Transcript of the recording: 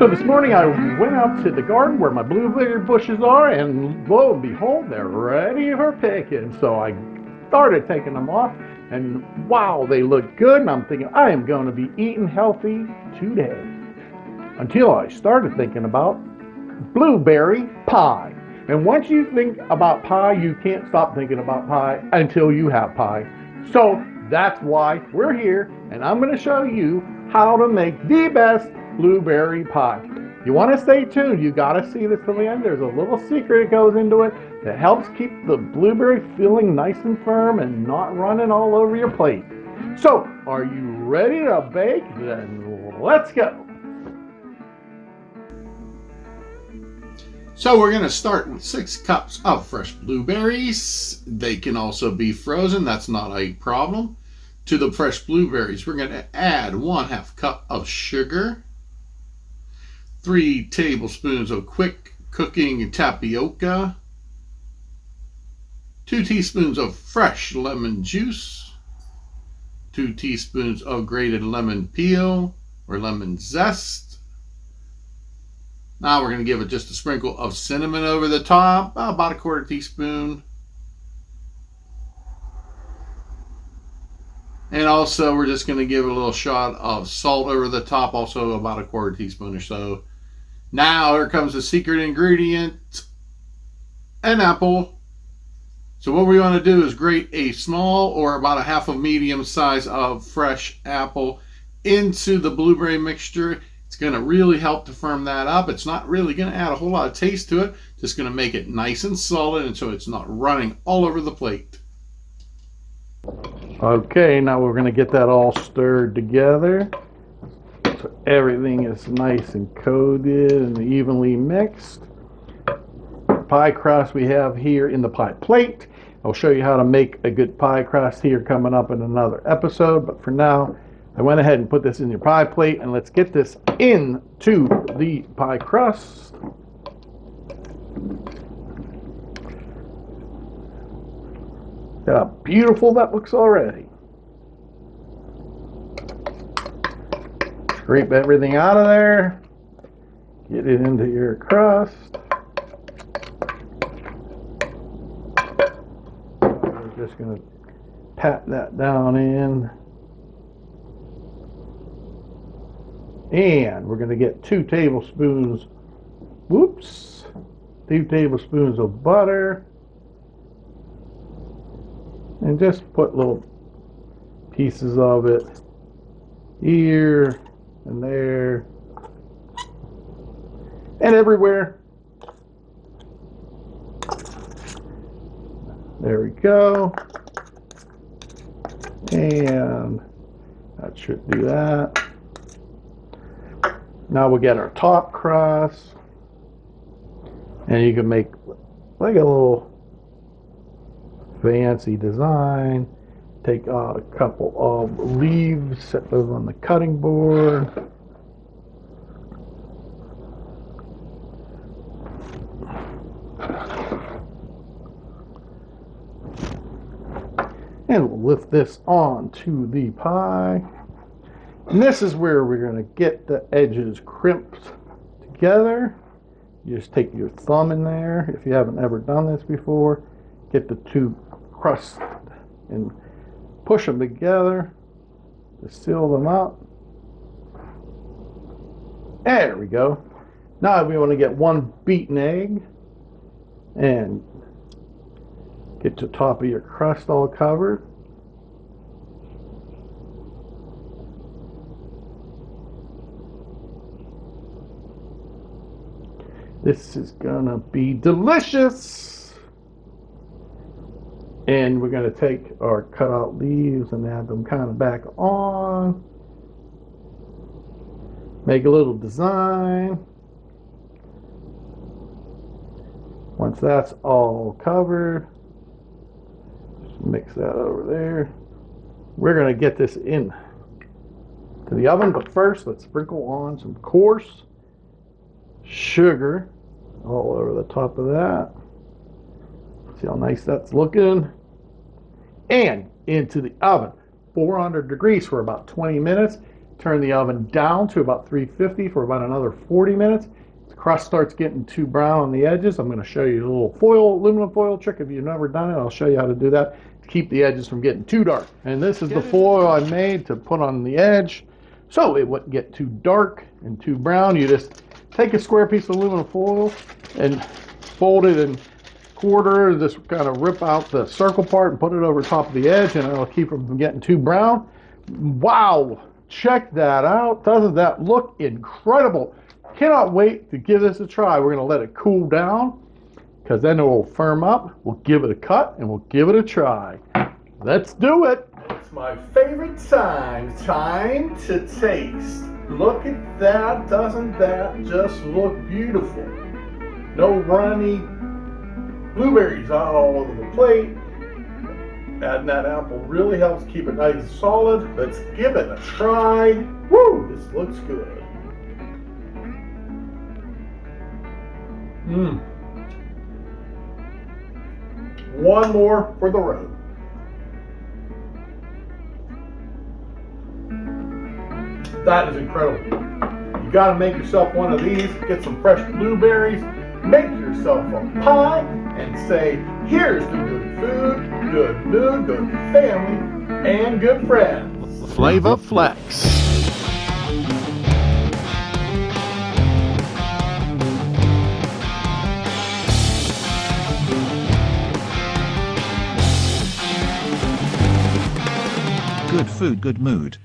So this morning I went out to the garden where my blueberry bushes are, and lo and behold, they're ready for picking. So I started taking them off, and wow, they look good. And I'm thinking I am going to be eating healthy today. Until I started thinking about blueberry pie. And once you think about pie, you can't stop thinking about pie until you have pie. So that's why we're here, and I'm going to show you how to make the best blueberry pie. You want to stay tuned. You got to see this till the end. There's a little secret that goes into it that helps keep the blueberry feeling nice and firm and not running all over your plate. So, are you ready to bake? Then let's go. So we're going to start with 6 cups of fresh blueberries. They can also be frozen. That's not a problem. To the fresh blueberries, we're going to add 1/2 cup of sugar, 3 tablespoons of quick cooking tapioca, 2 teaspoons of fresh lemon juice, 2 teaspoons of grated lemon peel or lemon zest. Now we're going to give it just a sprinkle of cinnamon over the top, about 1/4 teaspoon. And also we're just going to give it a little shot of salt over the top, also about 1/4 teaspoon or so. Now here comes the secret ingredient, an apple. So what we want to do is grate a small or about a half a medium size of fresh apple into the blueberry mixture. It's going to really help to firm that up. It's not really going to add a whole lot of taste to it. Just going to make it nice and solid, and so it's not running all over the plate. Okay, now we're going to get that all stirred together so everything is nice and coated and evenly mixed. Pie crust we have here in the pie plate. I'll show you how to make a good pie crust here coming up in another episode, but for now I went ahead and put this in your pie plate, and let's get this into the pie crust. Look how beautiful that looks already. Scrape everything out of there. Get it into your crust. We're just going to pat that down in. And we're going to get 2 tablespoons, 2 tablespoons of butter. And just put little pieces of it here and there and everywhere. There we go. And that should do that. Now we'll get our top crust, and you can make like a little fancy design. Take out a couple of leaves, set those on the cutting board. And we'll lift this onto the pie. And this is where we're going to get the edges crimped together. You just take your thumb in there, if you haven't ever done this before, get the 2 crusts and push them together to seal them up. There we go. Now we want to get 1 beaten egg and get the top of your crust all covered. This is gonna be delicious. And we're gonna take our cut out leaves and add them kind of back on. Make a little design. Once that's all covered, just mix that over there. We're gonna get this in to the oven, but first let's sprinkle on some coarse sugar all over the top of that. See how nice that's looking. And into the oven, 400 degrees for about 20 minutes Turn the oven down to about 350 for about another 40 minutes. The crust starts getting too brown on the edges. I'm going to show you a little aluminum foil trick. If you've never done it, I'll show you how to do that to keep the edges from getting too dark. And this is the foil I made to put on the edge so it wouldn't get too dark and too brown. You just take a square piece of aluminum foil and fold it in quarter, just kind of rip out the circle part and put it over top of the edge, and it'll keep them from getting too brown. Wow, check that out. Doesn't that look incredible? Cannot wait to give this a try. We're going to let it cool down because then it will firm up. We'll give it a cut and we'll give it a try. Let's do it. It's my favorite time to taste. Look at that. Doesn't that just look beautiful? No runny blueberries out all over the plate. Adding that apple really helps keep it nice and solid. Let's give it a try. Woo, this looks good. One more for the road. That is incredible. You gotta make yourself one of these. Get some fresh blueberries. Make yourself a pie and say, here's to good food, good mood, good family, and good friends. Flava Flex. Good food, good mood.